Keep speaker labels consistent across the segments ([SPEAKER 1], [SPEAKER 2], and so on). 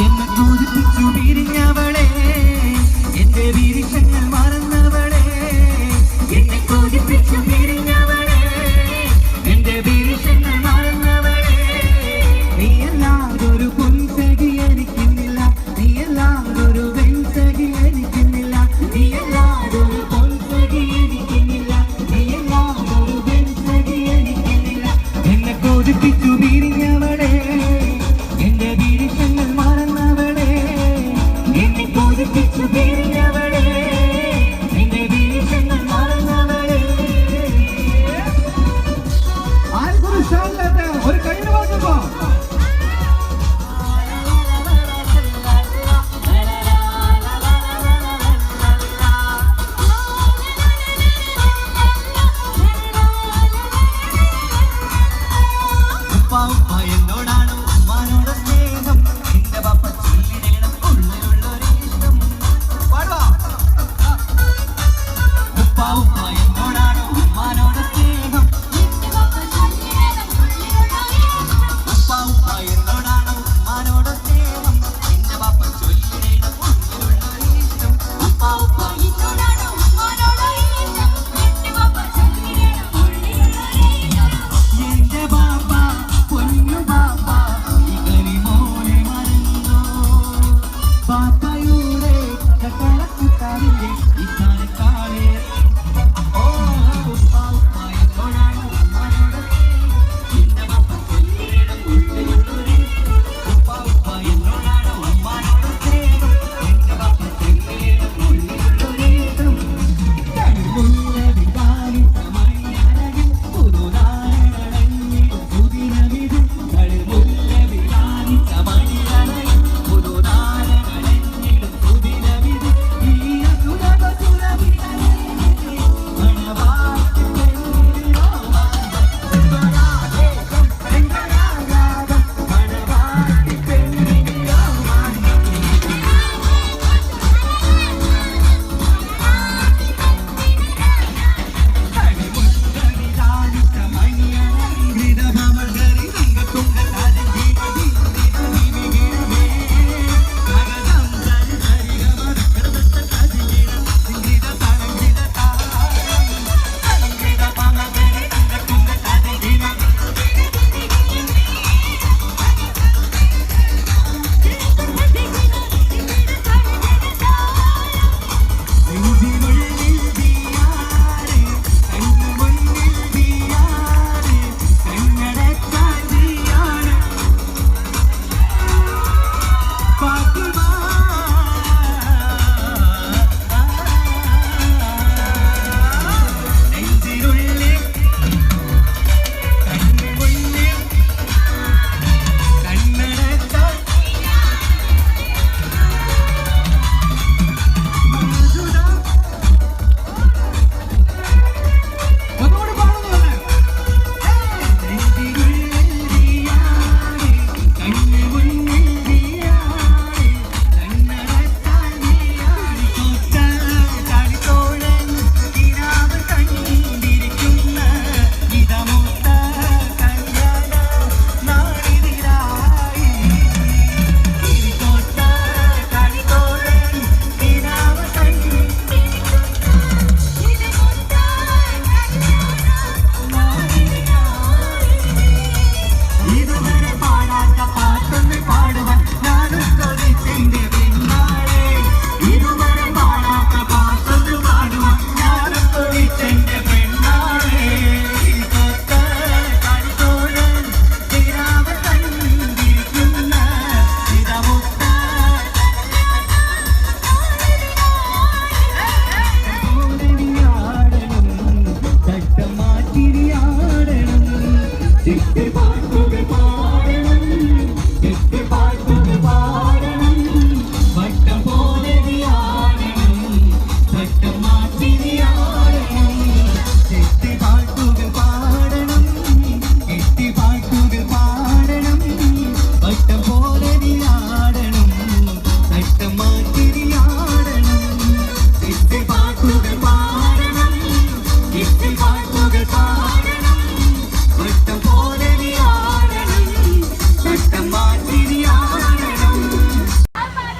[SPEAKER 1] എന്നെ കൊതിപ്പിച്ചു പിരിഞ്ഞവളെ എന്റെ വിരിശങ്ങൾ മറന്നവളെ എന്നെ കൊതിപ്പിച്ചു പിരിഞ്ഞവളെ എന്റെ വിരിശങ്ങൾ മറന്നവളെ നീയല്ലാതൊരു പൊൻസഖി എനിക്കുന്നില്ല നീയല്ലാതൊരു വെൺസഖി എനിക്കുന്നില്ല നീയല്ലാതൊരു പൊൻസഖി എനിക്കുന്നില്ല നീയല്ലാതൊരു വെൺസഖി എനിക്കുന്നില്ല എന്നെ കൊതിപ്പിച്ചു പിരിഞ്ഞവളെ എന്റെ വിരിശങ്ങൾ മറന്നവളെ എന്നെ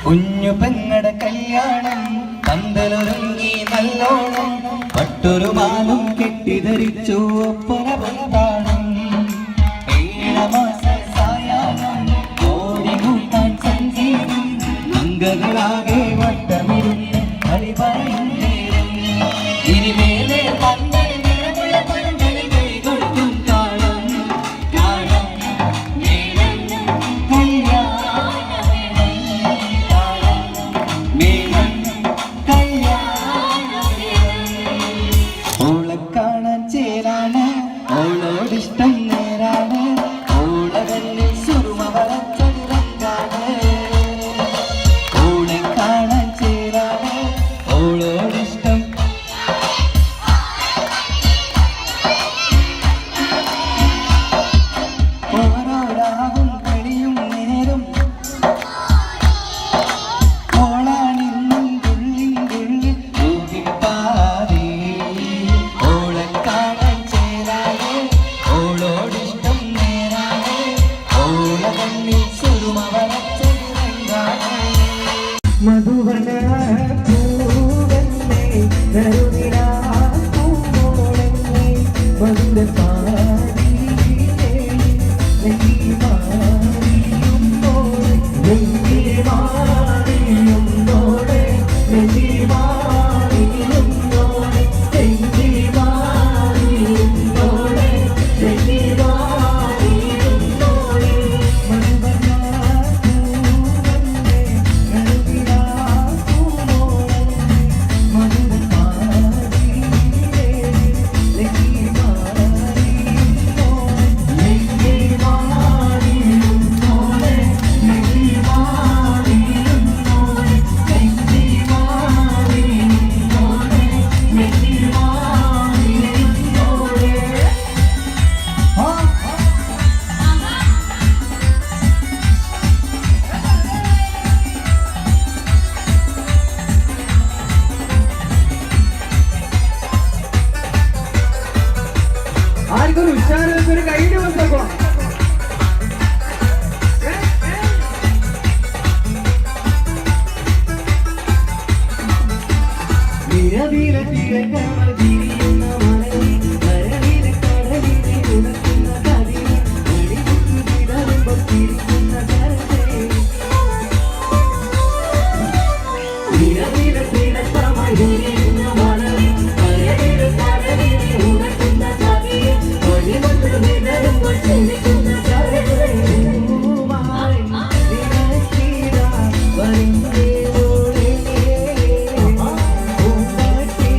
[SPEAKER 1] കുഞ്ഞു പെങ്ങടെ കല്യാണം പന്തലൊരുങ്ങി നല്ലോണം പട്ടൊരു മാലും കെട്ടിധരിച്ചു ഒപ്പന പന്താണം ഏഴമാസ സായാഹ്നം ഓടികൂട്ടാൻ സംഗീതം അംഗങ്ങളാകെ വട്ടമിരുന്ന് കളി പറയും നേരം ഇനിമേലെ പന്തൽ നിറമുള്ള പന്തലിൽ കൈ കൊടുക്കും കാലം കാലം മേളം മേളം ഓളെ കാണാൻ ചേരാണ് ഓളോടിഷ്ടം നേരാണ് ഓളെ കണ്ണിൽ സുറുമ വളച്ചതിരക്കാണ് ഓളെ കാണാൻ ചേരാണ് ഓളോടിഷ്ടം ഓരോ രാവും കളിയും നേരം ഓളാണിന്നും തുള്ളിൻ തുള്ളി ൂഹിപ്പാതേ ഓളെ കാണാൻ ചേരാതെ ഓളോടിഷ്ടം നേരാതെ ഓള കണ്ണിൽ സുറുമ വളച്ചതിരങ്കാണ് മധുവന പൂവെന്നേ കരുതിരാ പൂവോളെന്നേ മധുര പാടിയിലേ നെഞ്ചി മാറിയുന്നോളെ നെഞ്ചി മാറിയുന്നോളെ നെഞ്ചി മാറിയുന്നോളെ നെഞ്ചി മാറിയുന്നോളെ നെഞ്ചി മാറിയുന്നോളെ മധുവന പൂവെന്നേ കരുതിരാ പൂവോളെന്നേ മധുര പാടിയിലേ നെഞ്ചി മാറിയുന്നോളെ നെഞ്ചി മാറിയുന്നോളെ നെഞ്ചി മാറിയുന്നോളെ നെഞ്ചി മാറിയുന്നോളെ നെഞ്ചി മാറിയുന്നോളെ ആർക്കൊരു ഉഷാരൊരു കൈയ്യിൽ വന്നേക്കോ നിരവില തിരക്കമ തിരിയുന്ന മലയിൽ കരവില കടലിനെ ഉണക്കുന്ന കതിരെ വെടികുത്തു വിടരുമ്പോൾ തിരിക്കുന്ന കരത്തെ നിരവില തിരക്കമ തിരിയുന്ന മലയിൽ കരവില കടലിനെ ഉണക്കുന്ന കതിരെ വെടികുത്തു വിടരുമ്പോൾ തിരിക്കുന്ന കരത്തെ പൂവായി നിനക്കിതാ വരുന്നേ ഓളേ പൂമ്പാറ്റേ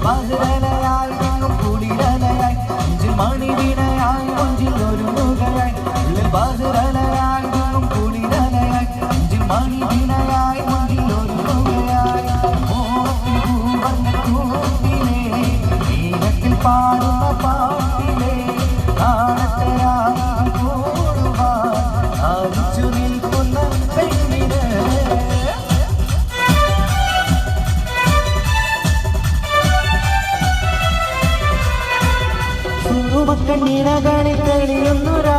[SPEAKER 1] പാതിരലയായി എങ്ങും കുളിരലയായി നെഞ്ചിൽ മണി വീണയായി കൊഞ്ചിൽ ഒരു മുഖയായി ഉള്ളിൽ പാതിരലയായി എങ്ങും കുളിരലയായി നെഞ്ചിൽ മണി വീണയായി കൊഞ്ചിൽ ഒരു മുഖയായി നീലത്തിൽ പാടുന്ന പാട്ടിലെ കാണത്തെ കൂടുവാൻ ആദിച്ചു നിൽക്കുന്ന പെണ്ണിന് സുറുമക്കണ്ണിനകളിൽ തെളിയുന്നൊരാ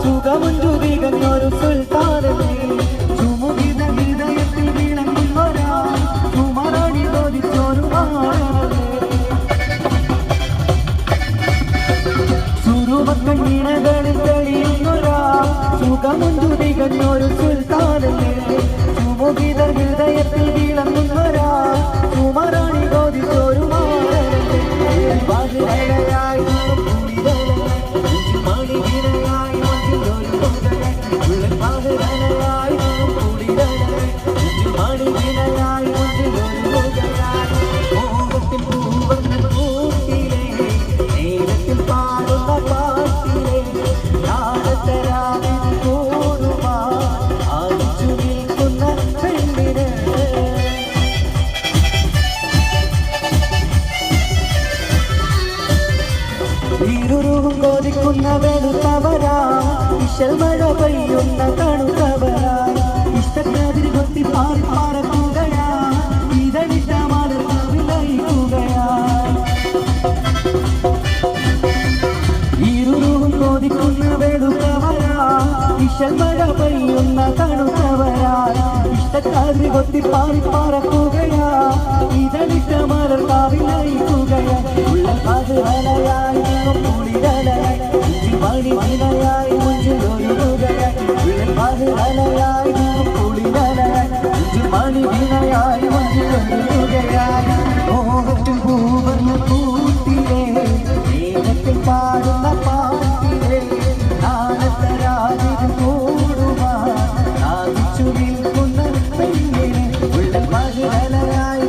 [SPEAKER 1] സുഖമുണ്ടു തികഞ്ഞൊരു സുൽത്താനേ ചുമുകിത ഹൃദയത്തിൽ വിളങ്ങുന്നൊരാ ചുമരണി തോതിച്ചൊരു മാനവേ സുറുമക്കണ്ണിനകളിൽ തെളിയുന്നൊരാ സുഖമുണ്ടു തികഞ്ഞൊരു സുൽത്താനേ ചുമുകിത ഹൃദയത്തിൽ വിളങ്ങുന്നൊരാ ചുമരണി തോതിച്ചൊരു മാനവേ പാതിരലയായി ഇരുരുവും കൊതിക്കുന്ന വെളുത്തവരാ ഇശൽ മഴ പെയ്യുന്ന തണുത്തവരാ ഇഷ്ടക്കാതിരി കൊത്തി പാറി പറക്കുകയാ ഇതളിട്ട മലർവിലയിക്കുകയാ ഇരുരുവും കൊതിക്കുന്ന വെളുത്തവരാ ഇശൽ മഴ പെയ്യുന്ന തണുത്തവരാ ഇഷ്ടക്കാതിരി കൊത്തി പാറി പറക്കുകയാ ഇതളിട്ട മലർവിലയിക്കുകയാ ഉള്ള പാതിരലയായി മണി വീണയായി മുഞ്ചിൽ ഒരു മുഖയായി ഉള്ളിൽ പാതിരലയായി കുളിരലയായി മണി വീണയായി മുഞ്ചിൽ ഒരു മുഖയായി മോഹത്തിൽ പൂവർണ്ണ കൂട്ടിലേ നീലത്തിൽ പാടുന്ന പാട്ടിലേ നാളത്തരാതിൽ കൂടുവാൻ ആദിച്ചു നിൽക്കുന്ന പെണ്ണിനെ ഉള്ളിൽ പാതിരലയായി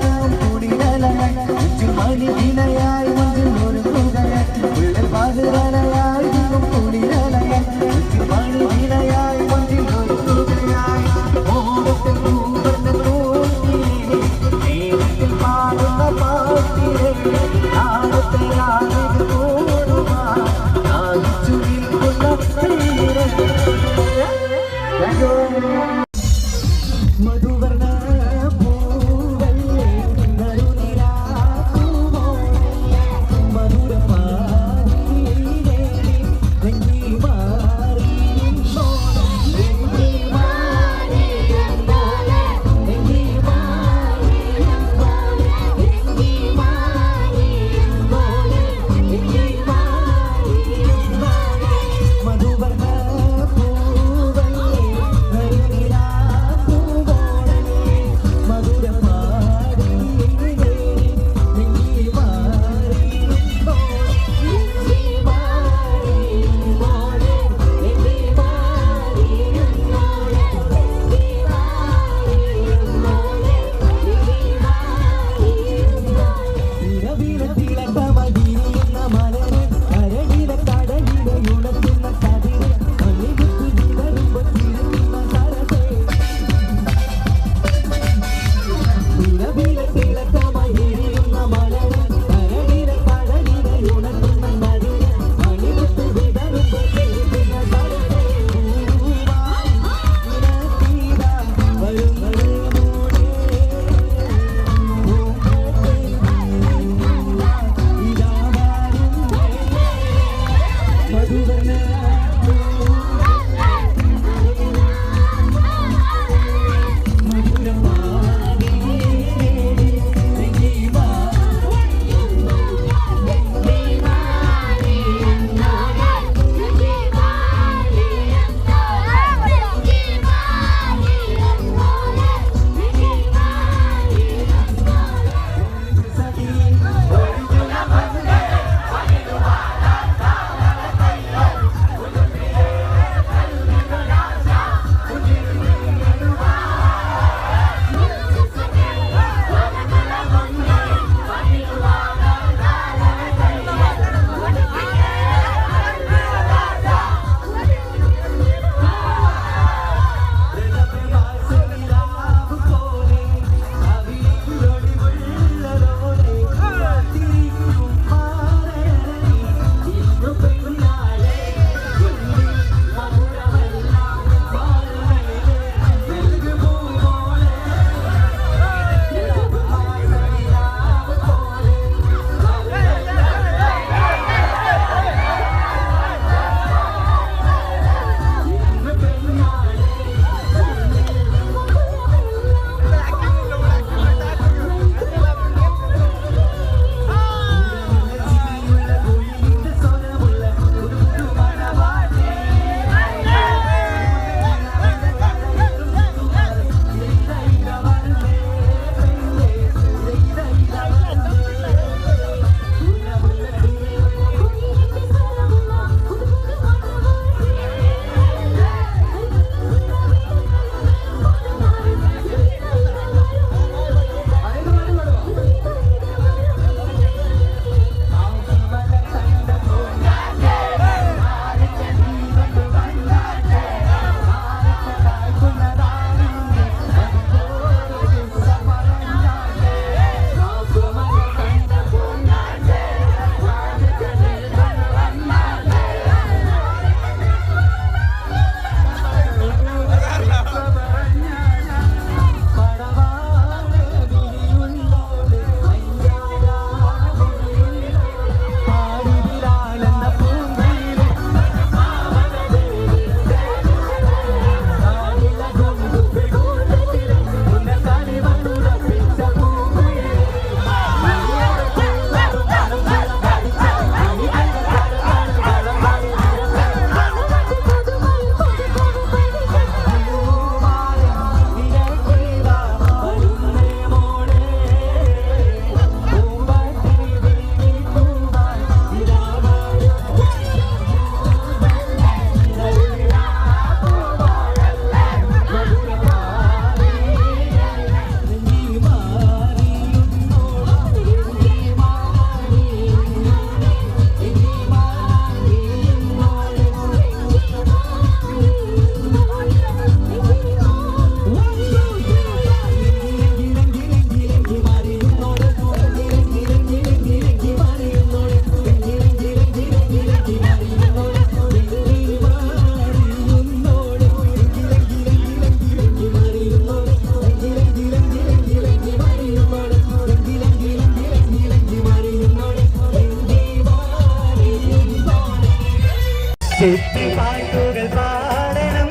[SPEAKER 1] പാട്ടുകൾ പാടണം,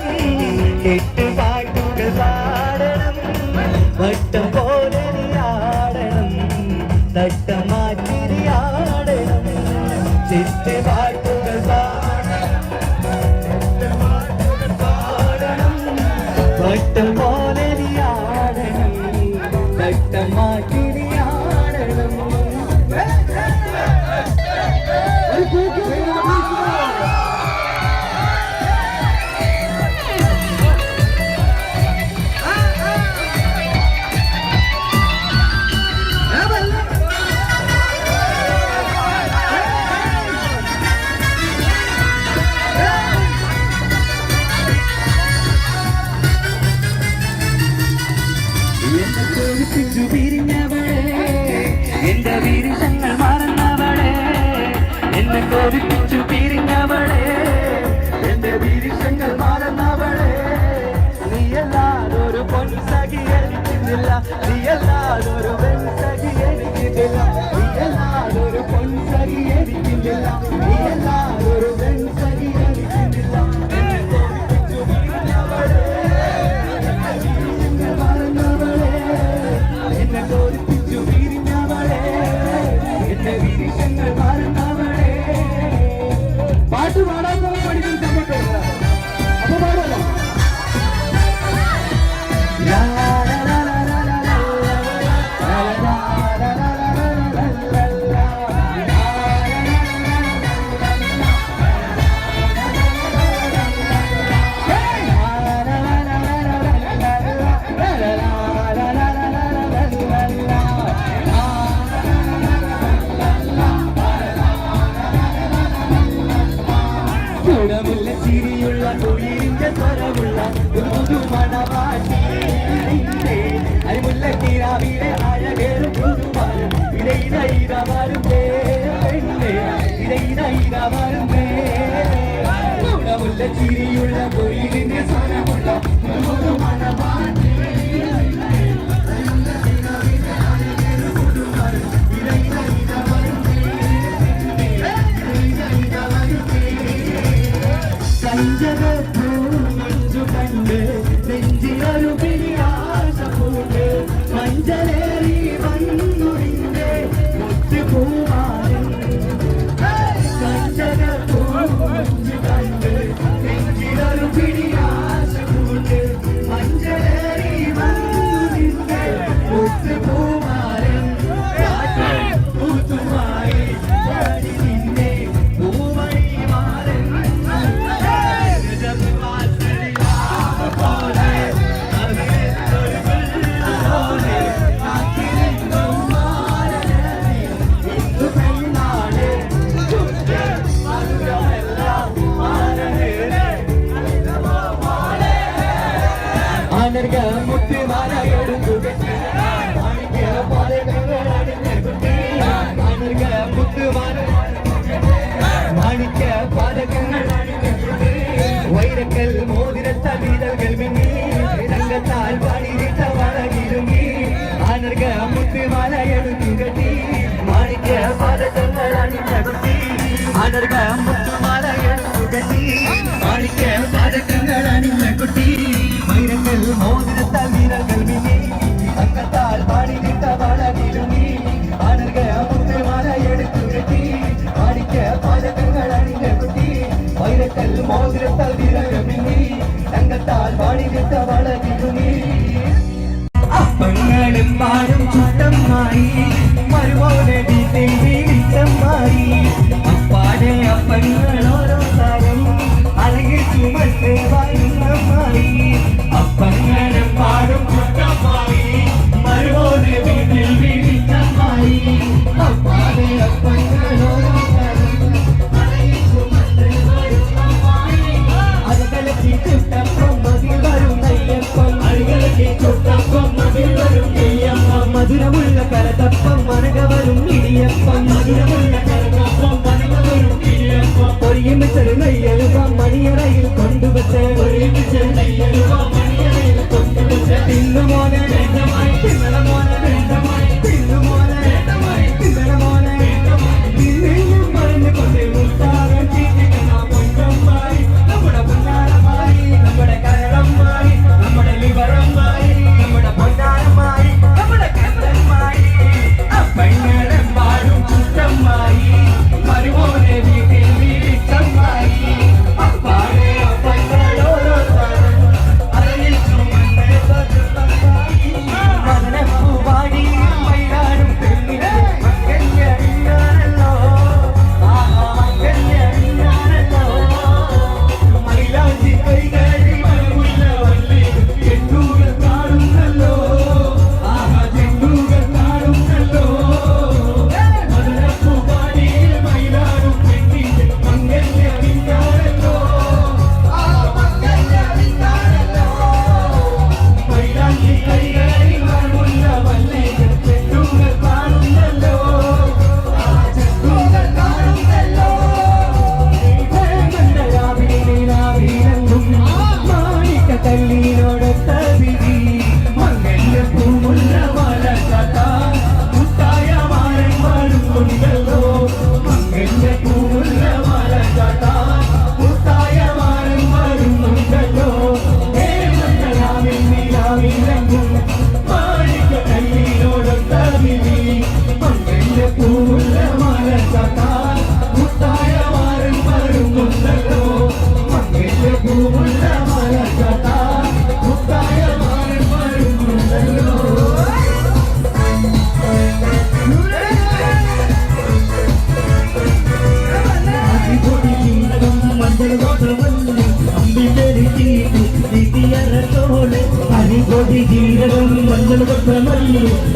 [SPEAKER 1] പാട്ടുകൾ പാടണം, വട്ടം പോലെ ആടണം, തട്ടം മാറ്റി ആടണം. പാട്ടുകൾ പാടണം, വട്ടം പോലെ ആടണം, തട്ടം മാറ്റി ആടണം. എന്റെ വീരങ്ങൾ മറന്നവളെ, എന്നെ കോപിപ്പിച്ചു പിരിഞ്ഞവളെ, എന്റെ വീരങ്ങൾ മറന്നവളെ. നീയല്ലാതൊരു പൊൻസഖി എനിക്കുന്നില്ല, നീയല്ലാതൊരു പെൺസഖി എനിക്കുന്നില്ല, നീയല്ലാതൊരു പൊൻസഖി എനിക്കുന്നില്ല, നീയല്ലാതൊരു പെൺസഖി എനിക്കുന്നില്ല. എന്നെ കോപിപ്പിച്ചു പിരിഞ്ഞവളെ, എന്റെ വീരങ്ങൾ മറന്നവളെ, എന്നെ കോപിപ്പിച്ചു പിരിഞ്ഞവളെ, എന്റെ വീരങ്ങൾ മറന്നവളെ. പാട്ട് പാടാൻ പഠിക്കാൻ സമയത്ത് അപ്പൊ പാടല്ലോ. ഗുണമുള്ള ചിരിയുള്ള തൊഴിലിന്റെ സ്വരമുള്ള ഒരു പുതുമണവാട്ടി, അരിമുല്ല കിരാവിലെ അഴകേറും പുതുമാരും ഇടയിലൈരമാരുന്നേ, ഇടയിലൈരമാരുന്നേ. ഗുണമുള്ള ചിരിയുള്ള തൊഴിലിന്റെ സ്വരമുള്ള ഒരു പുതുമണവാട്ടി, മഞ്ചു കണ്ട് നെഞ്ചിലൊരു പിരിയാശ പൂണ്ട്, മഞ്ചലേറി വന്നുറിന്റെ മുത്തുപൂമാരൻ. മഞ്ചു കണ്ട് നെഞ്ചിലൊരു പിരിയാശ പൂണ്ട്, മഞ്ചലേറി വന്നുറിന്റെ മുത്തുപൂമാരൻ. പൂത്തുമായി നിന്നെ പൂവഴി മാറൻ. വൈരക്കൽ മോതിരത്ത വീരകൾ മിന്നി, തങ്കത്താൽ പാടിയിട്ട വളകിരുങ്ങി, ആനർഗ മുത്തുമാല എടുത്തു കെട്ടി, മാണിക്ക പാദങ്ങൾ അണിഞ്ഞ കുട്ടി, ആനർഗ മുത്തുമാല എടുത്തു കെട്ടി, മാണിക്ക പാദങ്ങൾ അണിഞ്ഞ കുട്ടി. വൈരക്കൽ മോതിരത്ത വീരകൾ മിന്നി, തങ്കത്താൽ പാടിയിട്ട വളകിരുങ്ങി, ആനർഗ മുത്തുമാല എടുത്തു കെട്ടി, മാണിക്ക പാദങ്ങൾ അണിഞ്ഞ കുട്ടി. വൈരക്കൽ മോതിരത്താൽ വിരകമിനി, തങ്കത്താൽ പാടിവിട്ട വളകിരുങ്ങി. അപ്പങ്ങളും പാടും ചുട്ടമായി, മറുപോലെ വീട്ടിൽ വീടിച്ചമായി. അപ്പാടെ അപ്പങ്ങൾ ഓരോ താരം അഴകിൽ ചുമട്ട് വായുന്നമായി. അപ്പങ്ങളും പാടും ചുട്ടമായി, മറുപോലെ വീട്ടിൽ വീടിച്ചമായി. അപ്പാടെ അപ്പങ്ങൾ ഓരോ താരം മധുരമുള്ള കരതപ്പം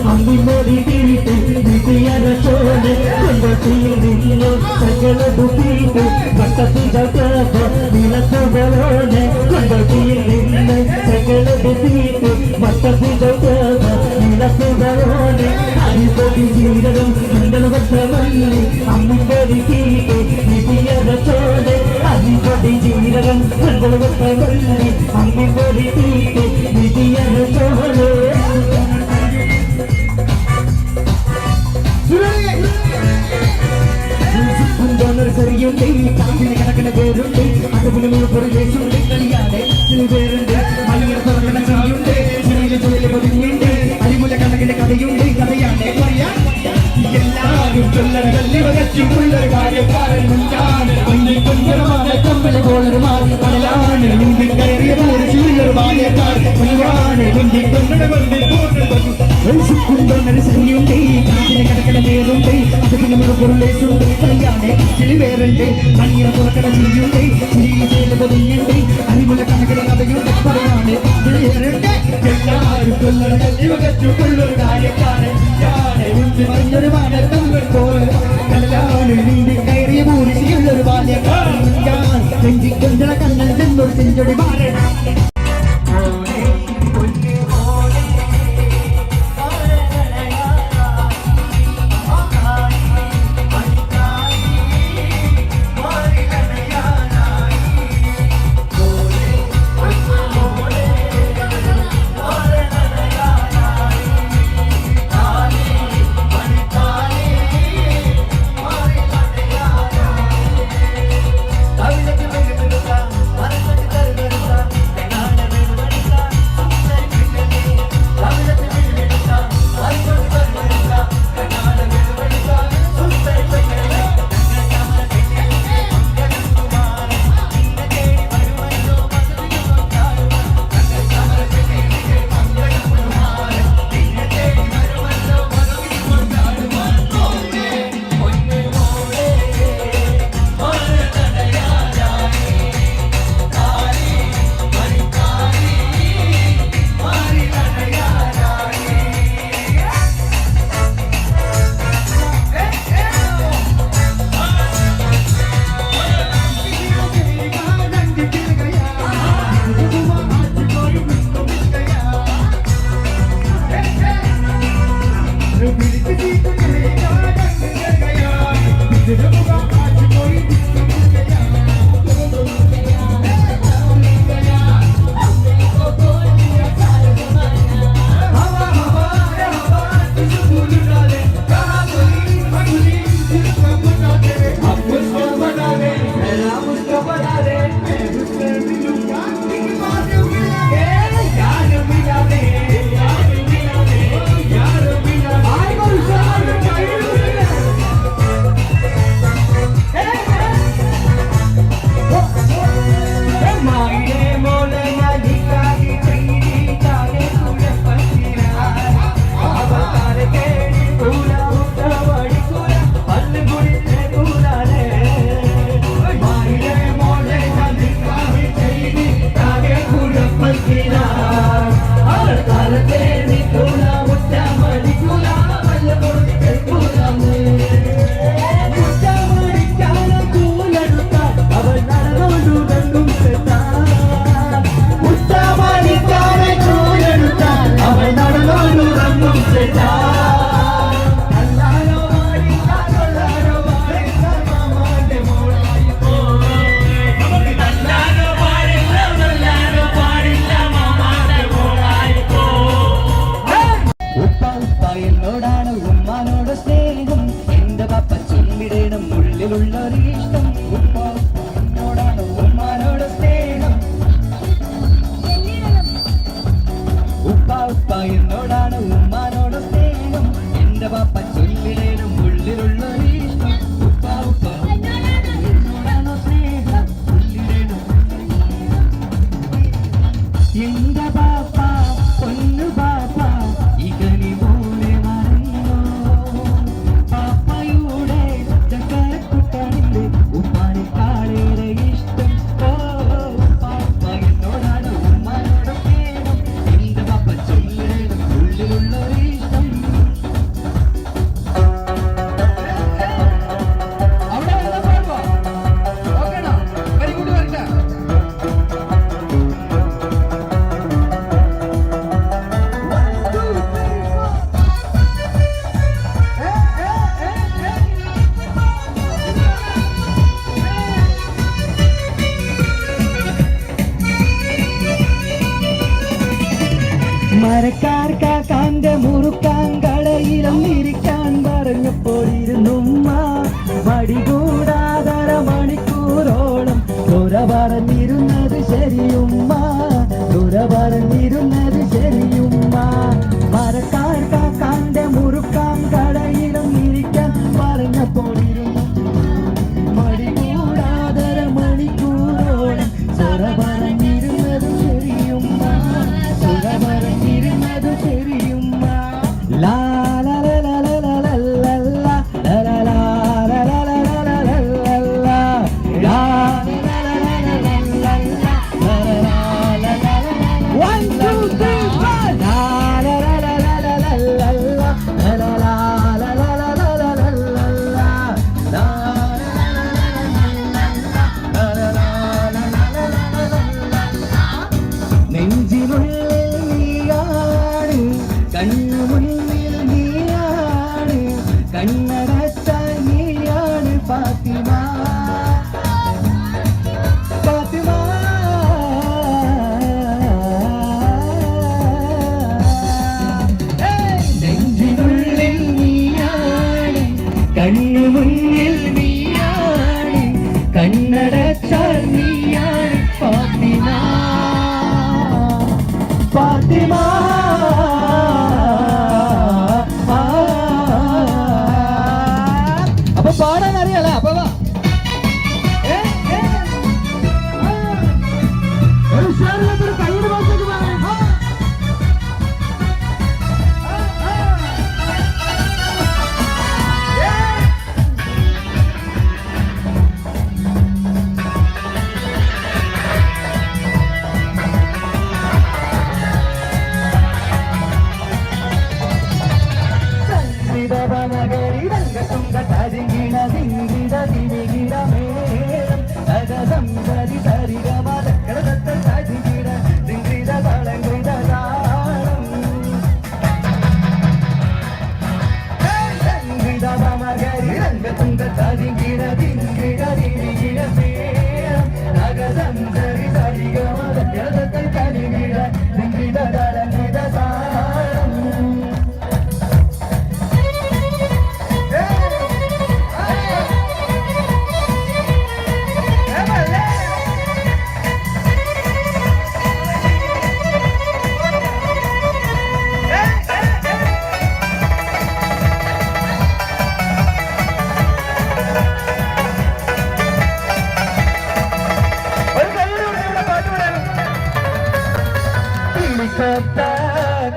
[SPEAKER 2] അമ്മിമോടി തീട്ട് വിധിയരച്ചോടെ കൊണ്ടത്തിയിൽ നിന്നു സകലതു തീട്ട് വട്ടത്തിൽ ജഗത നിലത്തുകളോടെ കൊണ്ടത്തിയിൽ നിന്ന് സകലതു തീട്ട് വട്ടത്തിൽ ജഗത നിലത്തുകളോടെ അരിപൊടി ജീരകം മണ്ഡലവട്ടമല്ലി അമ്മിമോടി തീട്ട് വിധിയരച്ചോടെ അരിപൊടി ജീരകം മണ്ഡലവട്ടമല്ലി അമ്മിമോടി തീട്ട് വിധിയരച്ചോടെ சரியுണ്ട് കണക്കിന് പേരുണ്ട് അതുപോലെ പ്രദേശമുണ്ട് കളിയാതെ പേരുണ്ട് മലയാള തുറക്കണ ചെയ്യുണ്ട് ജോലി പതിഞ്ഞുണ്ട് അരിമുല കണക്കിന് കഥയുണ്ട് കഥയാണ് പറയാ എല്ലാവരും ചൊല്ലി വകച്ചുള്ളൊരു കാര്യക്കാരൻ മുൻകാണ് കുഞ്ഞിറമാണ് കമ്പളി പോലൊരു മാറി കടലാണ് മുമ്പിൽ കയറിയ പോലെ ചീലൊരു ബാല്യക്കാർ മുൻകാണ് മുന്നിൽ കൊണ്ടൊരു ശരിയുണ്ട് കണക്കിന് കിടക്കണ പേരുണ്ട് അതുപോലെ പ്രദേശമുണ്ട് കളിയാണ് വേറുണ്ട് മണിയെ തുറക്കണ ചെയ്യുണ്ട് ചിരിയിൽ പതിഞ്ഞുണ്ട് അരിമുല കണക്കിന് കഥയുണ്ട് പറയാണ് എല്ലാവരും കൊല്ലൊരു കാര്യക്കാരൻ പറഞ്ഞൊരു മാനത്തങ്ങൾ പോലെ കടലാണ് നീന്തി കയറിയ പൂരിശിയുള്ളൊരു ബാല്യക്കാരൻ നെഞ്ചിക്കൊണ്ടള കണ്ണൽ ചെന്നൊരു ചെഞ്ചൊടി മാറൻ
[SPEAKER 1] Papa, you കണ്ണടച്ചാൽ നീയാണ് ഫാത്തിമ ഫാത്തിമ നെഞ്ചിനുള്ളിൽ നീയാണ് കണ്ണു മുന്നിൽ നീയാണ് കണ്ണടച്ചാൽ നീയാണ് ഫാത്തിമ ഫാത്തിമ അപ്പൊ പാടാൻ അറിയാലോ അപ്പൊ വാ ഒരു ഷാറിലൊരു കയ്യുടെ ഭാഷയ്ക്ക്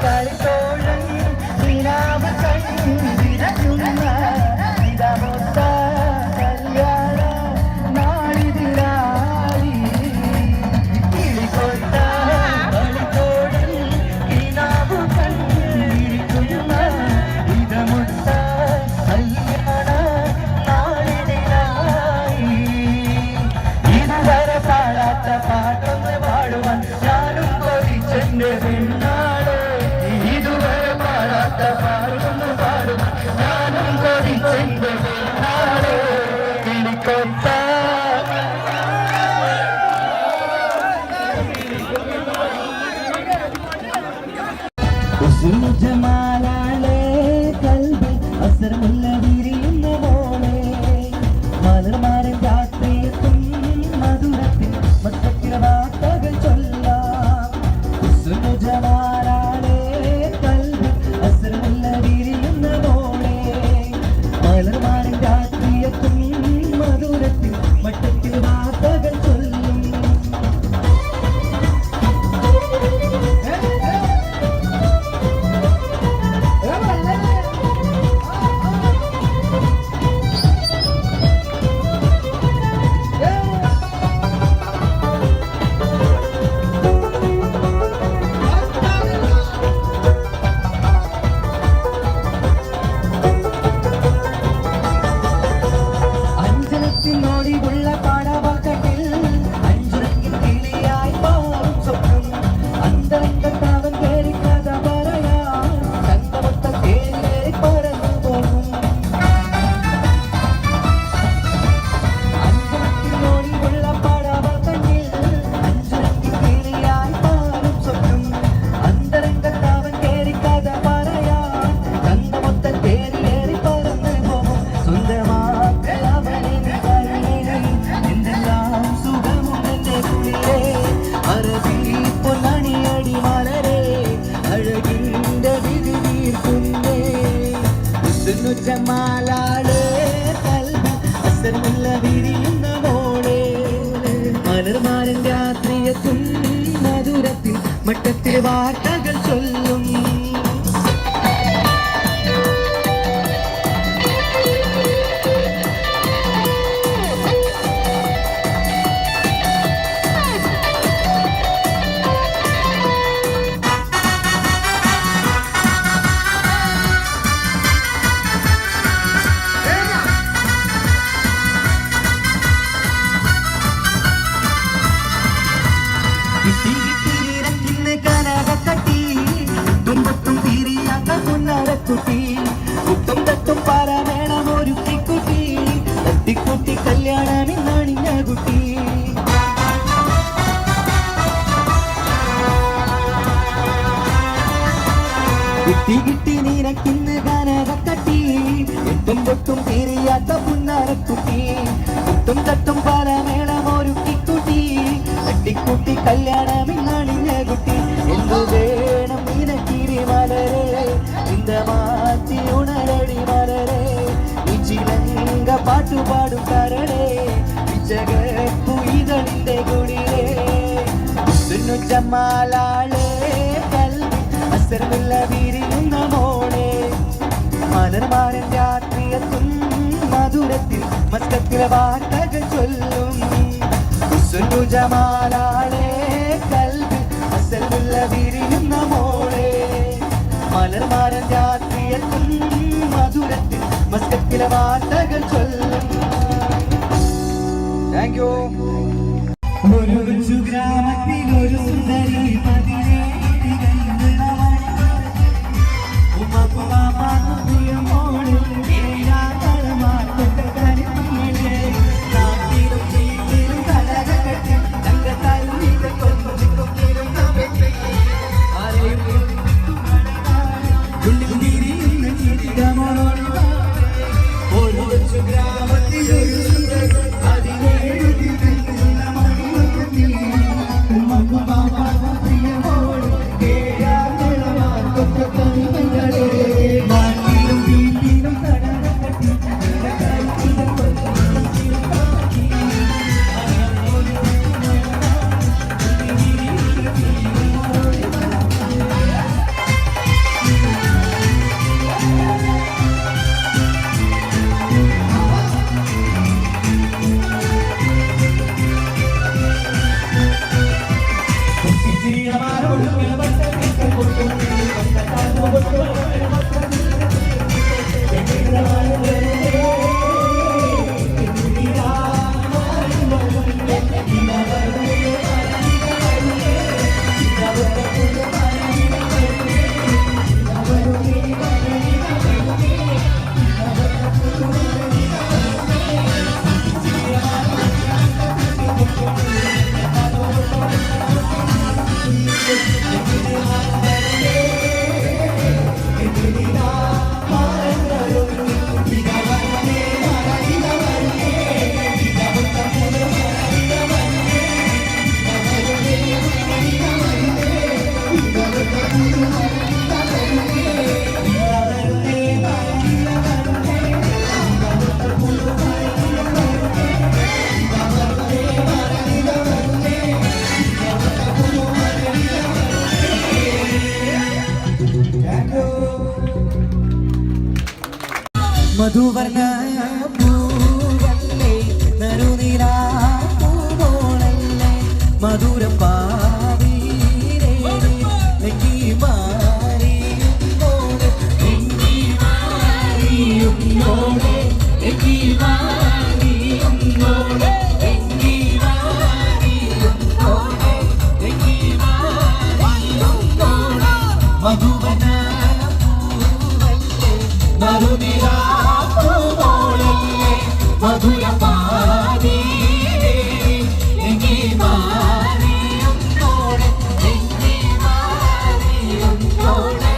[SPEAKER 1] കളിത്തോഴൻ നിലാവ് കണ്ടിരക്കുന്ന ഇതമൊത്ത കല്യാണ നാളിതിലായി കിളിക്കൊത്ത കളിത്തോഴൻ നിലാവ് കണ്ടിരിക്കുന്ന ഇതമൊത്ത കല്യാണ നാളിതിലായി ഇതുവരെ പാടാത്ത പാട്ടൊന്ന് പാടുവാൻ ഞാനും കൊതിച്ചെന്റെ പെണ്ണാളെ ഇതുവരെ പാടാത്ത പാടൊന്ന് പാടുവാൻ ഞാനും കൊതിച്ചെന്റെ പെണ്ണാളെ കിളിക്കൊത്ത ജമാലാളെ കൽബിൽ അസർമുല്ല വിരിയുന്ന പോലെ മലർമാരൻ രാത്രിയെത്തും മധുരത്തിൽ മത്തക്കിര വാർത്തകൾ ചൊല്ലാം ജമാലാളെ കൽബിൽ അസർമുല്ല വിരിയുന്ന പോലെ മലർമാരൻ രാത്രിയെത്തും മധുരത്തിൽ മട്ടത്തിൽ വാർത്തകൾ ചൊല്ലും അഞ്ചനത്തിനോടിയുള്ള പാടവാക്കത്തിൽ അഞ്ചുരങ്ങിൽ കിളിയായി പാടും സ്വപ്നം അന്തരംഗത്താവൻ കേറി കഥ പറയാൻ ചന്തമൊത്ത കേറി പറന്നു പോകും അഞ്ചനത്തിനോടിയുള്ള പാടവാക്കത്തിൽ അഞ്ചുരങ്ങിൽ കിളിയായി പാടും സ്വപ്നം അന്തരംഗത്താവൻ കേറി കഥ പറയാൻ ചന്തമൊത്ത കേറി പറന്നു പോകും സ്വന്തമാ പൊന്നണിയടി മലരെ അഴകിന്റെ വിധി തീർക്കുന്നേ ജമാലാളെ കൽബിൽ അസർമുല്ല വിരിയുന്ന മോളെ മലർമാരൻ രാത്രിയെത്തും മധുരത്തിൽ മട്ടത്തിൽ വാർത്തകൾ ചൊല്ലും കുട്ടി കുട്ടും തട്ടും പാരമേ പൊട്ടും തീരിയാത്ത പുന്നാരക്കുട്ടി കുട്ടും തട്ടും പാലമേളം ഒരുക്കിക്കുട്ടി തട്ടിക്കുട്ടി കല്യാണമിന്നണിഞ്ഞ കുട്ടി എന്തു വേണം നിനക്കിരി മലരെ இந்த മാറ്റി ഉണരടി മലരെ ചിലങ്ക പാട്ടുപാടും കരടേ പിച്ചകപ്പു ഇതളിന്റെ കുടിലേ ജമാലാളേ കൽവി അസർമില്ല വിരിയുന്ന മോളെ മലർമാരൻ രാത്രിയെത്തും മധുരത്തിൽ മസ്കത്തിലെ വാർത്തകൾ ചൊല്ലും ജമാലാളേ കൽവി അസർമില്ല വിരിയുന്ന മോളെ മലർമാരൻ രാത്രിയെത്തും മധുരത്തിൽ മസ്കത്തിലെ വാർത്തകൾ ചൊല്ലും. Thank you. ഒരു കൊച്ചു ഗ്രാമത്തിൽ ഒരു സുന്ദരി മധുവർണ്ണ പൂവല്ലേ നറുനിലാ പൂവോളല്ലേ മധുരം പാവീരേ നെങ്കി മാറിയും മോളെ നെങ്കി മാറിയും മോളെ നെങ്കി മാറിയും മോളെ നെങ്കി മാറിയും മോളെ നെങ്കി മാറിയും മോളെ മധുവർണ്ണ പൂവല്ലേ നറുനിലാ മധുരപാനീരേ നെങ്കി മാറിയും മോളെ നെങ്കി മാറിയും മോളെ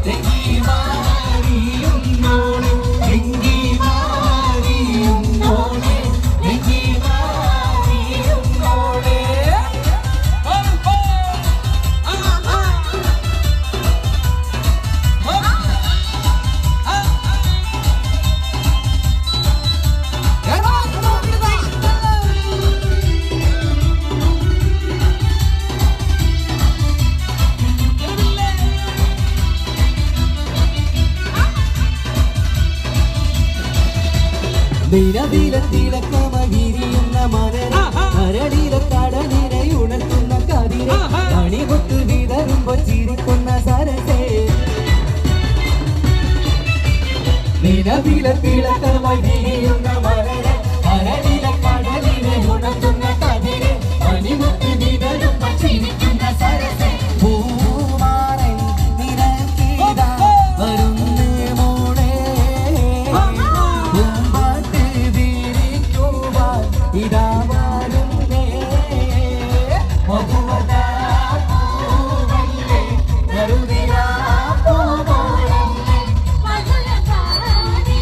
[SPEAKER 1] നെങ്കി മാറിയും മോളെ നെങ്കി മാറിയും മോളെ നെങ്കി മാറിയും മോളെ തിളക്കമകിരിയുന്ന മലരെ കരടിലെ കടലിനെ ഉണർത്തുന്ന കതിരെ കണിപൊട്ട് വിതറുമ്പോ ചിരിക്കുന്ന സരസേ നിലവിലെ തിളക്കമകിരിയുന്ന മലരെ കരടിലെ കടലിനെ ഉണർത്തുന്ന കതിരെ കണിപൊട്ട് വിതറുമ്പോ ചിരിക്കുന്ന സരസേ പൂമാറൻ നിനക്കിതാ വരുന്നേ മോളെ ഇതാ വരുന്നേ മധുവദാ പൂവല്ലേ നറുനിലാ പൂവോളല്ലേ മധുരപാനീരേ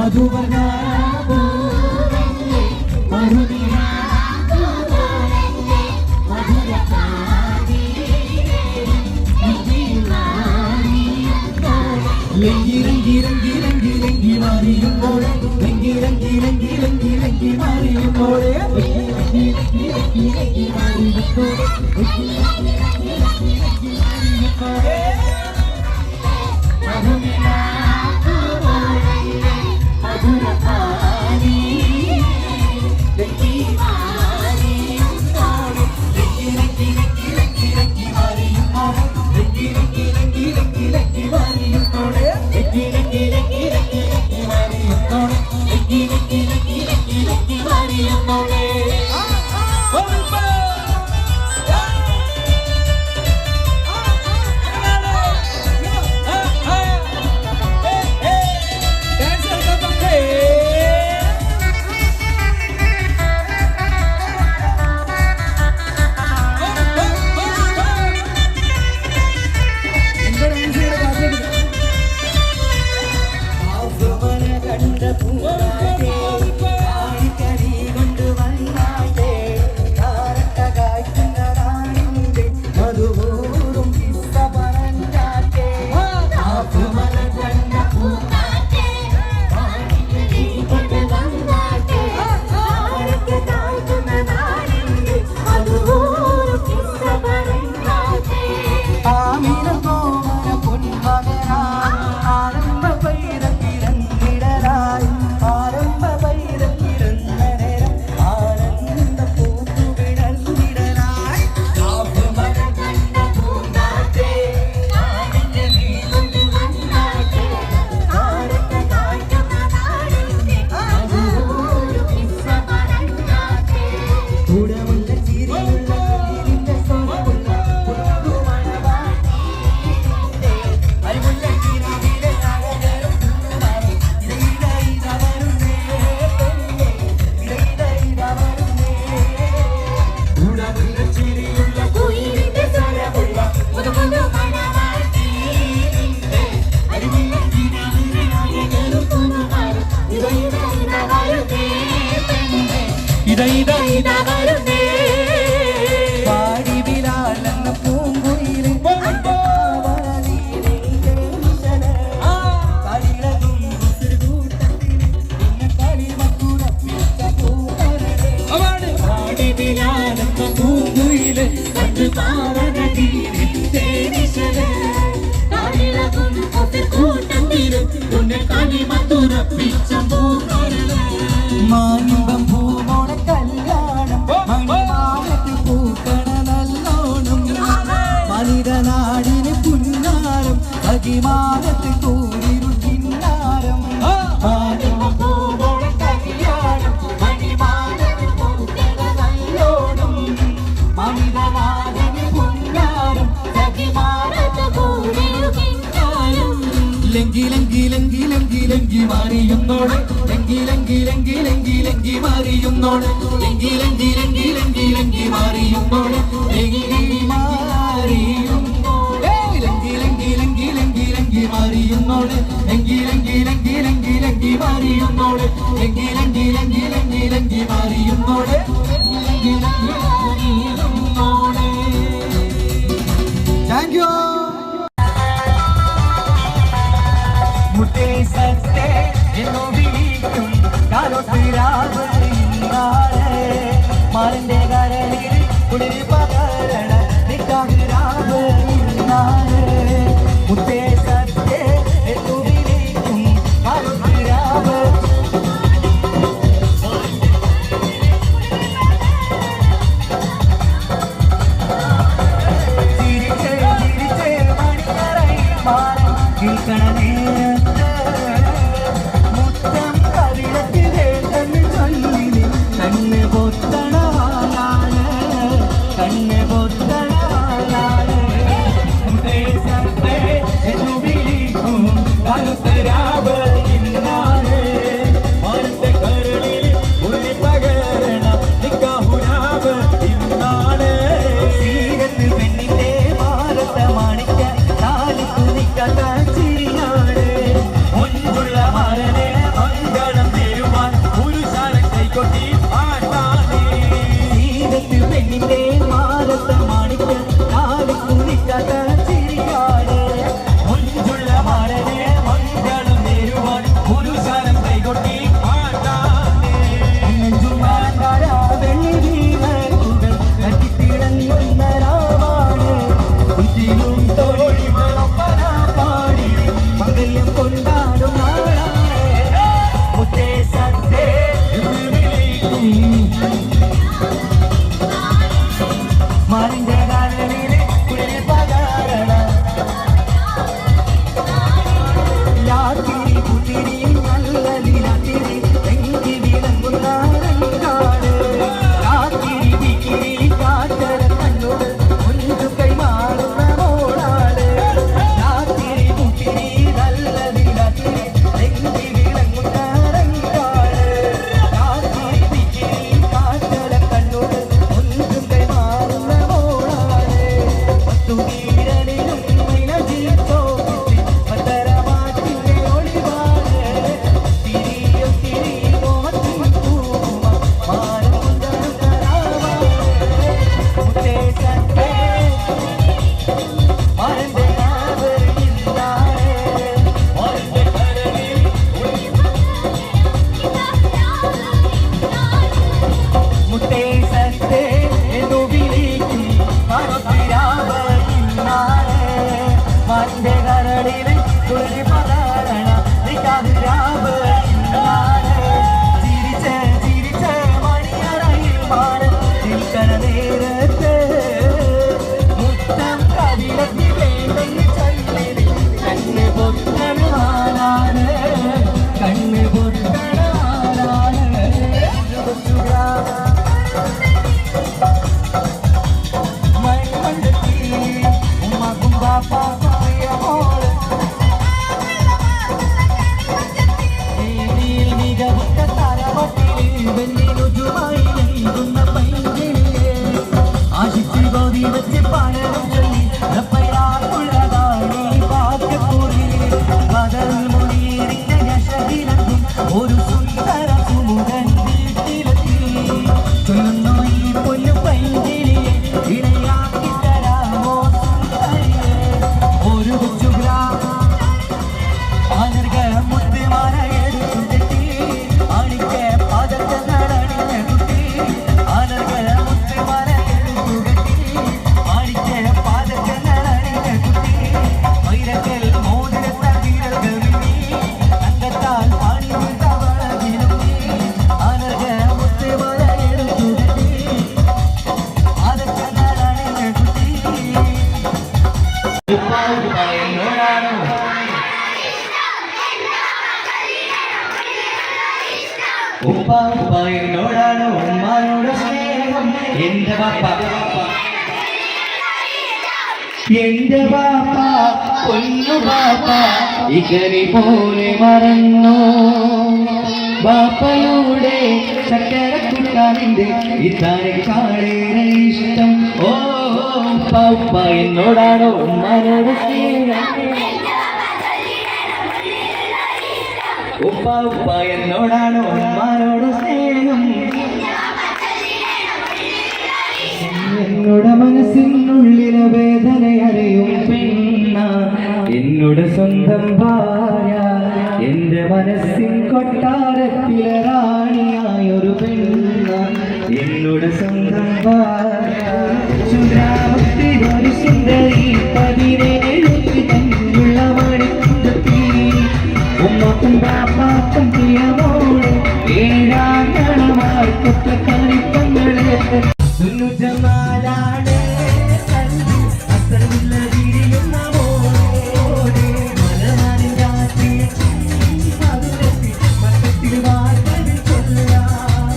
[SPEAKER 2] മധുവന ലങ്കി ലങ്കി ലങ്കി ലങ്കി ലങ്കി മാറിയുമ്പോഴേ ലങ്കി ലങ്കി ലങ്കി ലങ്കി ലങ്കി മാറിയുമ്പോഴേ ലങ്കി ലങ്കി ലങ്കി ലങ്കി ലങ്കി മാറിയുമ്പോഴേ ലങ്കി ലങ്കി ലങ്കി ലങ്കി ലങ്കി മാറിയുമ്പോഴേ മധുരപാനി ലങ്കി മാറിയുമ്പോഴേ ലങ്കി ലങ്കി ലങ്കി ലങ്കി ലങ്കി മാറിയുമ്പോഴേ ലങ്കി ലങ്കി ലങ്കി ലങ്കി ലങ്കി മാറിയുമ്പോഴേ ലങ്കി ലങ്കി ലങ്കി ലങ്കി ലങ്കി മാറിയുമ്പോഴേ ലങ്കി ലങ്കി ലങ്കി ലങ്കി ലങ്കി മാറിയുമ്പോഴേ പാടി വിലാലെന്ന പൂങ്കുയിലെ പൂങ്കുയിലെ കണ്ടു മാനിമ്പം പൂമോണ കല്യാണം മണിമാലത്ത് പൂക്കണ നല്ലോണം മനിതനാടിന് പുന്നാരം അകിമാനത്ത് കൂരിരു കിന്നാരം മാനിമ്പം പൂമോണ കല്യാണം മണിമാലത്ത് പൂക്കണ നല്ലോണം മനിതനാടിന് പുന്നാരം അകിമാനത്ത് കൂരിരു കിന്നാരം ലങ്കി ലങ്കി ലങ്കി ലങ്കി ലങ്കി മാറിയുന്നോടെ ലങ്കി ലങ്കി ലങ്കി ലങ്കി ലങ്കി മാറിയുന്നോടെ ലങ്കി ലങ്കി ലങ്കി ലങ്കി ലങ്കി മാറിയുന്നോടെ ലങ്കി മാറിയുന്നോടെ ലങ്കി ലങ്കി ലങ്കി ലങ്കി ലങ്കി മാറിയുന്നോടെ ലങ്കി ലങ്കി ലങ്കി ലങ്കി ലങ്കി മാറിയുന്നോടെ ലങ്കി ലങ്കി ലങ്കി ലങ്കി ലങ്കി മാറിയുന്നോടെ ലങ്കി ലങ്കി മാറിയുന്നോടെ. Thank you. മുട്ടേ സത്തേ എന്നോ വിളിക്കും കാലോത്തിരാവ് ഇന്നാളെ മാറിന്റെ കരളിൽ കുളിരി പകരണ നിക്കാകിരാവ് ഇന്നാളെ മുട്ടേ സത്തേ എന്നോ വിളിക്കും കാലോത്തിരാവ് ചിരിച്ചേ ചിരിച്ചേ മണിയറയിൽ മാറും കേൾക്കണ കണ്ണ് പൊത്തണ
[SPEAKER 1] ഉപ്പ ഉപ്പ എന്നോടാണ് ഉമ്മാനോട് സ്നേഹം എന്റെ പാപ്പ എന്റെ പാപ്പ പൊന്നു പാപ്പ ഇകനി പോലെ മറന്നു ബാപ്പയുടെ ചക്കര കുട്ടാനിന്റെ ഇതാരെക്കാളേറെ ഇഷ്ടം ഓ ഉപ്പ ഉപ്പ എന്നോടാണ് ഉമ്മാനോട് സ്നേഹം ഉപ്പ ഉപ്പ എന്നോടാണ് ഉമ്മാനോട് സ്നേഹം എന്നോട് മനസ്സിനുള്ളിലെ വേദന അറിയും പെണ്ണ എന്നോട് സ്വന്തം ഭാര്യ എന്റെ മനസ്സിൻ കൊട്ടാരത്തിലെ റാണിയായൊരു പെണ്ണ എന്നോട് സ്വന്തം ഭാര്യ സുന്ദരാമത്തിനൊരു സുന്ദരി 17 തന്നുള്ള മണിക്കുത്തി ഉമ്മക്കും ബാപ്പാക്കും പ്രിയമോള് ഏഴാങ്ങളമാർക്കൊക്കെ കളിപ്പങ്ങള് സുന്നുജമാലാണ് അസറുള്ള വിരിയുന്ന മോളെ മലനാടിൻ രാത്രി മക്കത്തിൽ വാർത്തകൾ കൊള്ളാം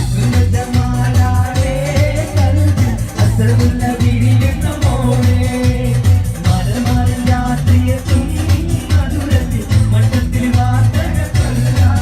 [SPEAKER 1] സുന്നുജമാലാണ് അസറുള്ള വിരിയുന്ന മോളെ മലനാടിൻ രാത്രിയെ മട്ടത്തിൽ വാർത്തകൾ കൊള്ളാം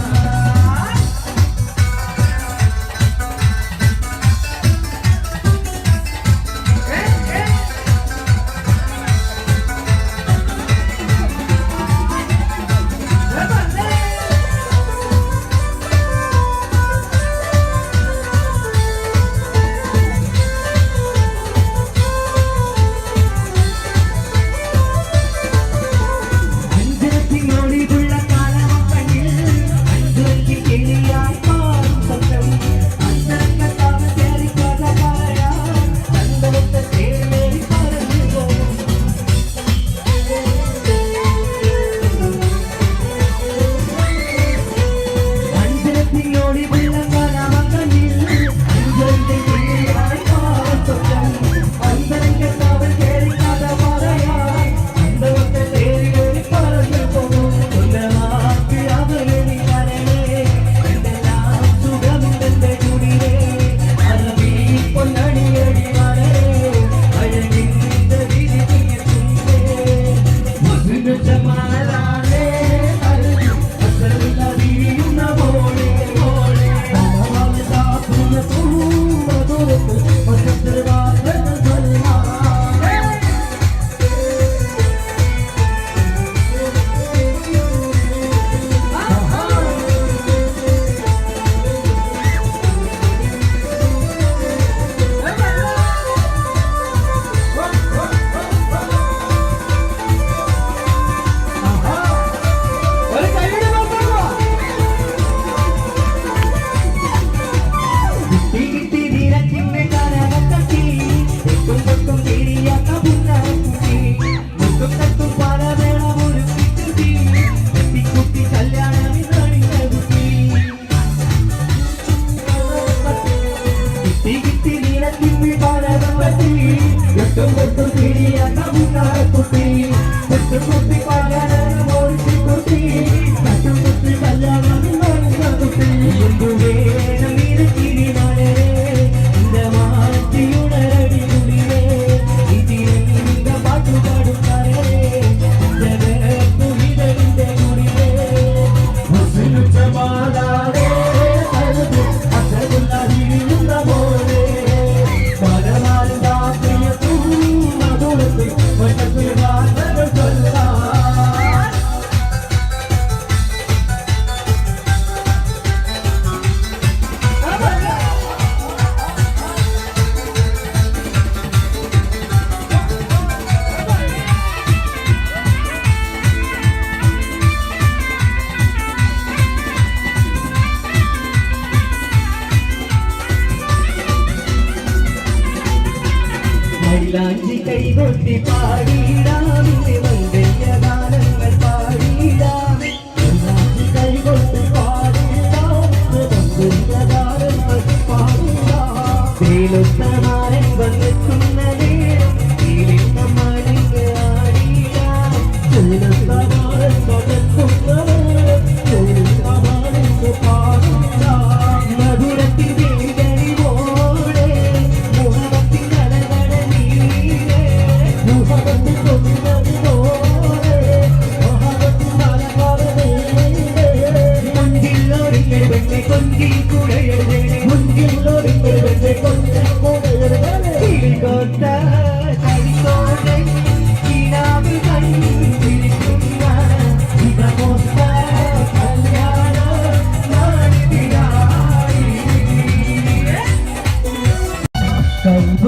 [SPEAKER 1] മൈലാഞ്ചി കൈകൊട്ടി പാടിയിടാമിന്റെ മന്ദയ്യഗാനങ്ങൾ പാടിയിടാം മൈലാഞ്ചി കൈകൊട്ടി പാടിയിടാം മന്ദയ്യഗാനങ്ങൾ പാടിയിടാം വേലുത്തമാരൻ വന്നെത്തുന്ന നേരം വീലിന്ന മണിക്ക് ആടിയിടാം വേലുത്തമാരൻ വന്നെത്തുന്ന നേരം വീലിന്ന മണിക്ക് പാടിയിടാം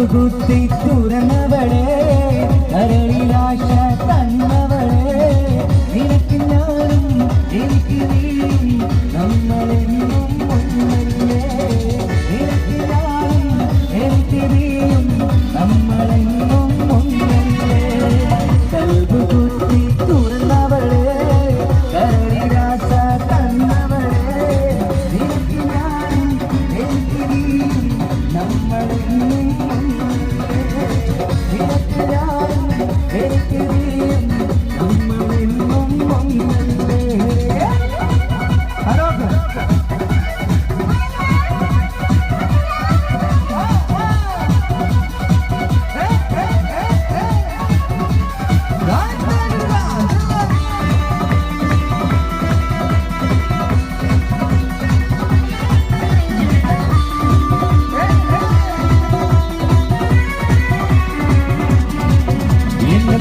[SPEAKER 1] കുത്തി തുറന്നവളെ കരളിലാശ തന്നവളെ നിനക്ക് ഞാനും എനിക്ക് നീയും നമ്മളെന്നും ഒന്നല്ലേ നിനക്ക് ഞാനും എനിക്ക് നീയും നമ്മളെന്നും ഒന്നല്ലേ കൽബ് കുത്തി തുറന്നവളെ കരളിലാശ തന്നവളെ നിനക്ക് ഞാനും എനിക്ക് നീയും നമ്മളെന്നും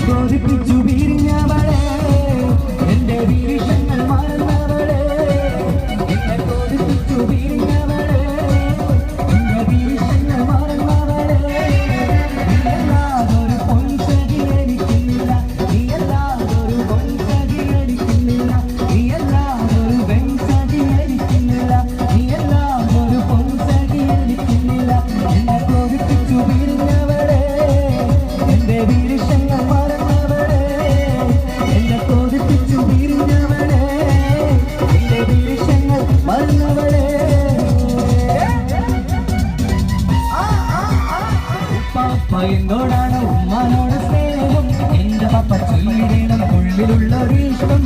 [SPEAKER 1] കൊതിപ്പിച്ചു വിരിഞ്ഞവളെ എന്റെ വീക്ഷങ്ങൾ മറന്നവളെ എന്നെ കൊതിപ്പിച്ചു വിരിഞ്ഞവളെ എന്റെ വീക്ഷങ്ങൾ മറന്നവളെ നീയല്ലാതൊരു പൊൻസഖി എനിക്കുന്നില്ല നീയല്ലാതൊരു പൊൻസഖി എനിക്കുന്നില്ല നീയല്ലാതൊരു വെൺസഖി എനിക്കുന്നില്ല നീയല്ലാതൊരു പൊൻസഖി എനിക്കുന്നില്ല എന്നെ കൊതിപ്പിച്ചു വിരിഞ്ഞവളെ എന്റെ വീക്ഷങ്ങൾ എന്നോടാണ് ഉമ്മാനോട് സ്നേഹം എന്റെ പപ്പ ചൊല്ലിടണം ഉള്ളിലുള്ളൊരിഷ്ടം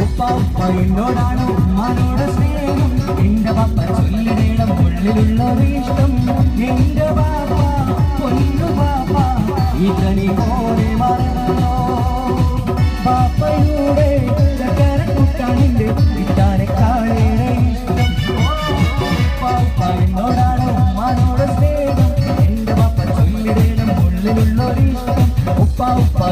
[SPEAKER 1] ഉപ്പ എന്നോടാണ് ഉമ്മാനോട് സ്നേഹം എന്റെ പപ്പ ചൊല്ലിടണം ഉള്ളിലുള്ളൊരിഷ്ടം എന്റെ പാപ്പ പൊന്നു പാപ്പ ഇതനി പോലെ മറന്നോ പാപ്പയുടെ ചക്കരക്കുട്ടാനിന്റെ ഇട്ടാനെ കാളേറെ ഇഷ്ടം പാപ്പ എന്നോടാണ് ഉമ്മാനോട് സ്നേഹം എന്റെ പാപ്പ ചൊല്ലിടണം ഉള്ളിലുള്ളൊരിഷ്ടം ഉപ്പ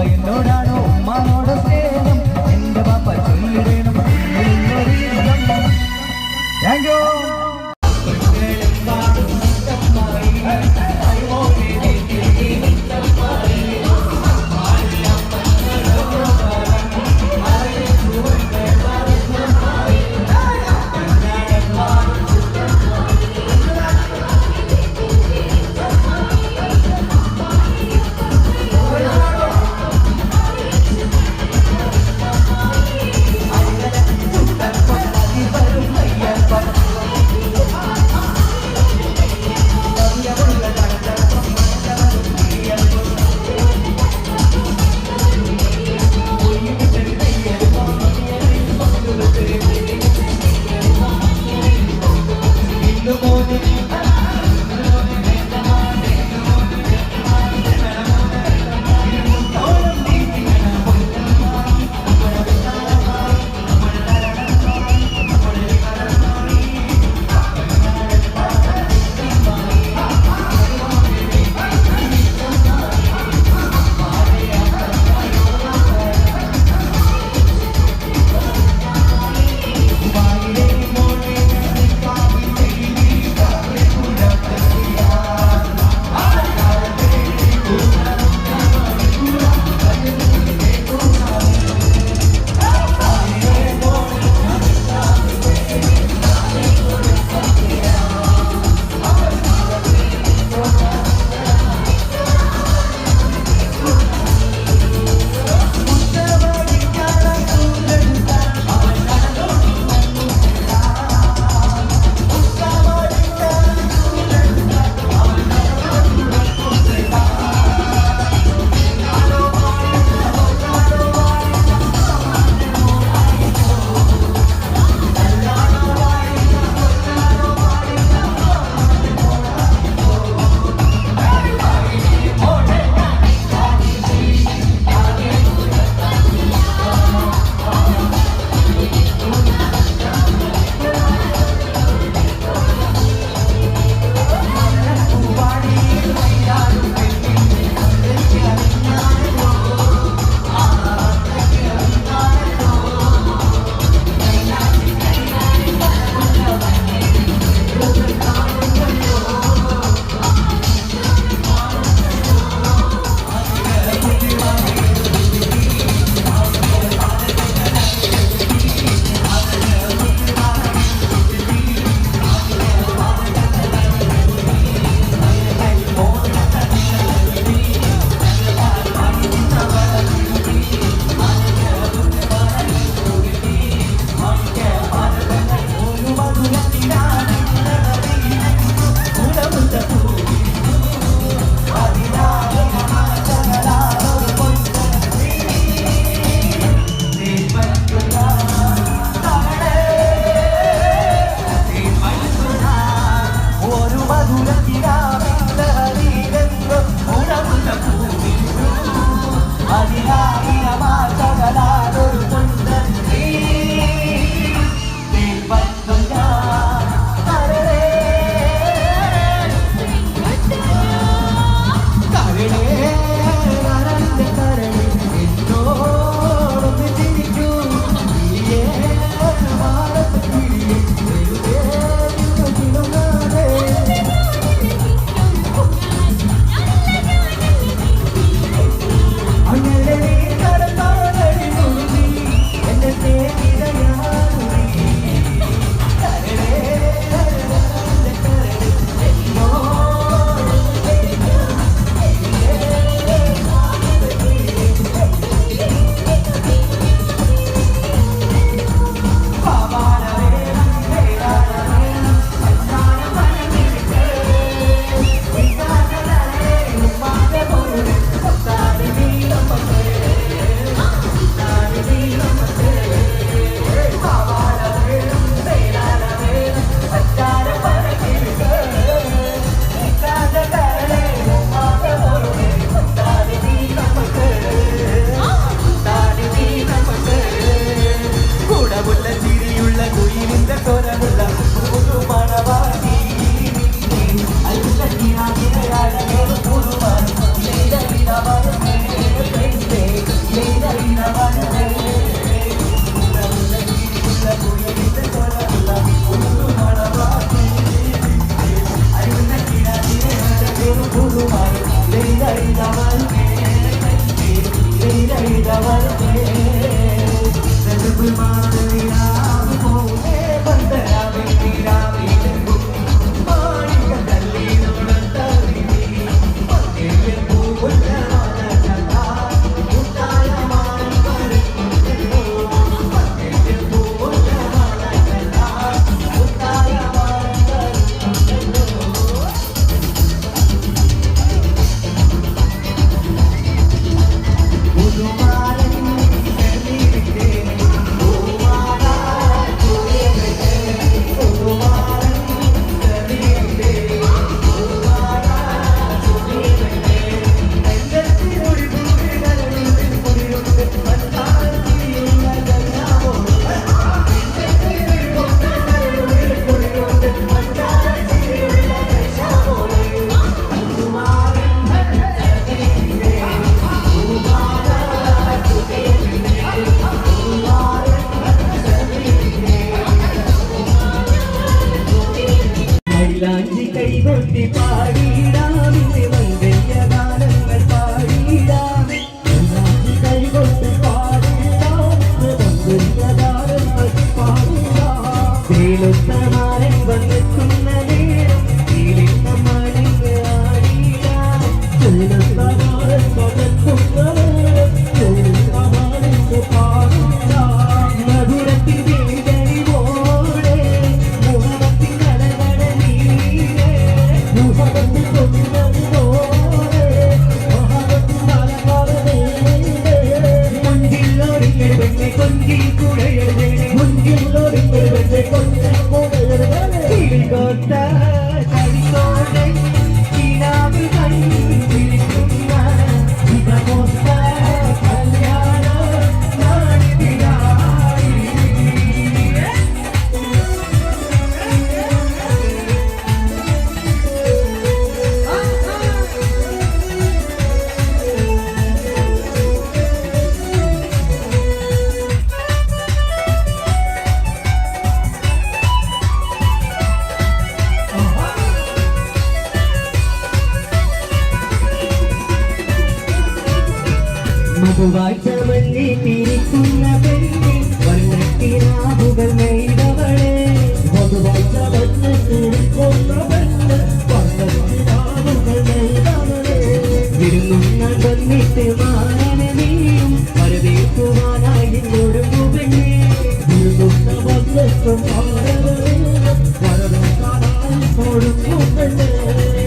[SPEAKER 1] എന്നോടാണ് ഉമ്മാനോട് സ്നേഹം എന്റെ പാപ്പ ചൊല്ലിടണം ഉള്ളിലുള്ളൊരിഷ്ടം താങ്ക് യു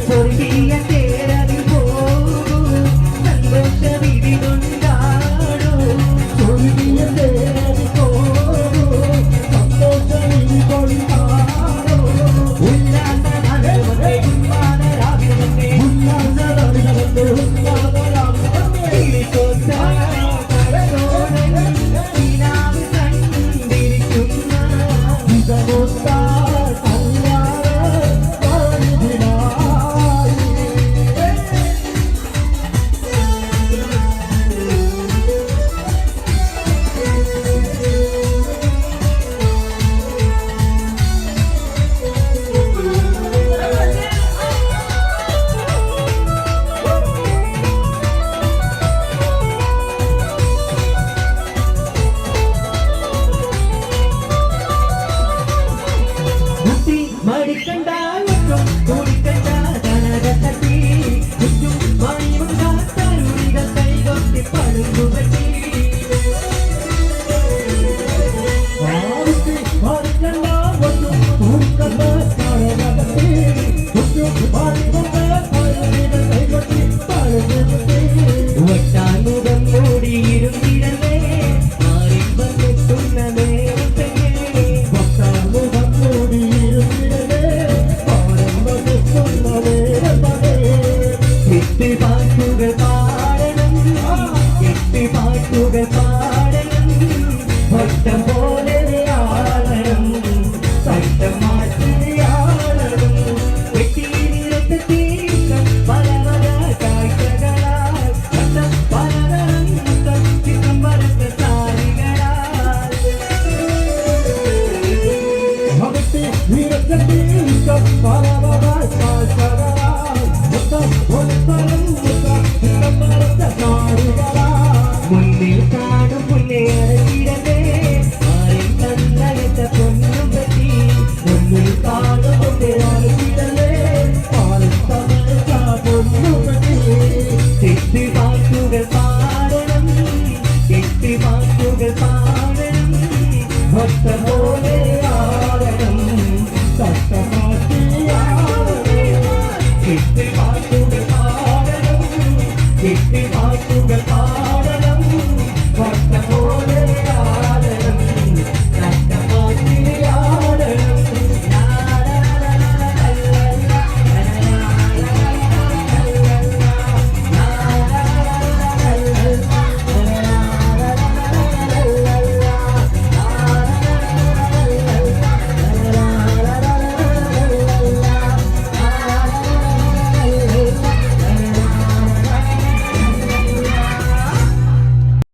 [SPEAKER 1] സ്വർഗീയ തേരതിൽ പോകും സന്തോഷ വിധി കൊണ്ടാടോ സ്വർഗീയ തേരതിൽ പോകും സന്തോഷ വിധി കൊണ്ടാടോ ഉല്ലാസ നഗരമേ ഉന്മാദ രാവിലെ ഉല്ലാസ നഗരമേ ഉന്മാദ രാവിലെ കിളിക്കൊത്ത കിനാവ് കണ്ടിരിക്കുന്ന ഇതമൊത്ത വട്ടാനുകം മൂടിയിരുന്നിരവേ മാറി വന്നെത്തുന്ന നേരത്തെ വട്ടാനുകം മൂടിയിരുന്നിരവേ മാറി വന്നെത്തുന്ന നേരത്തെ എട്ട് പാട്ടുകൾ പാടണം എട്ട് പാട്ടുകൾ പാടണം വട്ടം പോലെ ആടണം തട്ടം മാറ്റി ആടണം വെട്ടിയിരത്തെ തീർക്കം പല പല കാഴ്ചകളാൽ വട്ടം പലതരം ചിത്രം വരത്ത സാരികളാൽ
[SPEAKER 3] അവത്തെ വീരത്തെ തീർക്കം പല പല കാഴ്ചകളാൽ വട്ടം പലതരം ചിത്രം വരത്ത സാരികളാൽ
[SPEAKER 1] മുന്നിൽ കാണും മുന്നേറിടവേ ആരും തന്നകത്ത പൊന്നും പറ്റി
[SPEAKER 3] മുന്നിൽ കാണും മുന്നേറിടവേ ആരും തന്നകത്ത പൊന്നും പറ്റി
[SPEAKER 1] എട്ട് പാട്ടുകൾ പാടണം എട്ട് പാട്ടുകൾ പാടണം ഭക്ത പോലെ ആടണം
[SPEAKER 3] തട്ടമാറ്റി
[SPEAKER 1] എട്ട് പാട്ടുകൾ പാടണം എട്ട് പാട്ടുകൾ പാടണം